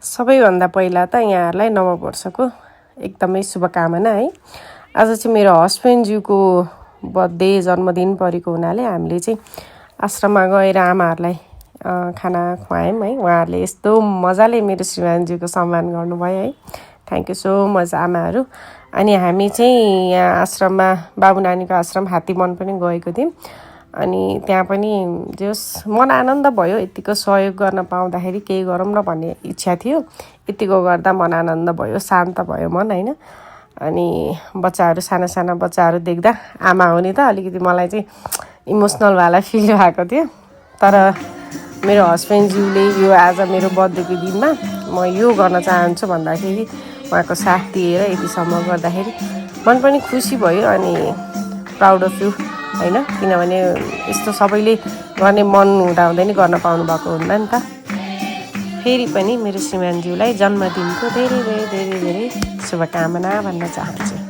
सबैभन्दा पहिला त यहाँहरूलाई नव वर्षको एकदमै शुभकामना है। आज चाहिँ मेरो हस्बेन्डज्यूको बर्थडे जन्मदिन परेको हुनाले हामीले चाहिँ आश्रममा गएर आमाहरूलाई खाना खुवायौँ है। उहाँहरूले यस्तो मजाले मेरो श्रीमानज्यूको सम्मान गर्नुभयो है। थ्याङ्क यू सो मच आमाहरू। अनि हामी चाहिँ यहाँ आश्रममा बाबु नानीको आश्रम हात्तीवन पनि गएको थियौँ। अनि त्यहाँ पनि जस मन आनन्द भयो। यतिको सहयोग गर्न पाउँदाखेरि केही गरौँ न भन्ने इच्छा थियो। यतिको गर्दा मन आनन्द भयो, शान्त भयो मन होइन। अनि बच्चाहरू साना साना बच्चाहरू देख्दा आमा हो नि त अलिकति मलाई चाहिँ इमोसनलवाला फिल भएको थियो। तर मेरो हस्बेन्डज्यूले यो आज मेरो बर्थडेको दिनमा म यो गर्न चाहन्छु भन्दाखेरि उहाँको साथ दिएर यतिसम्म गर्दाखेरि मन पनि खुसी भयो। अनि प्राउड अफ यु होइन, किनभने यस्तो सबैले गर्ने मन हुँदा नि गर्न पाउनु भएको हुन्न नि त। फेरि पनि मेरो श्रीमानज्यूलाई जन्मदिनको धेरै धेरै धेरै धेरै शुभकामना भन्न चाहन्छु।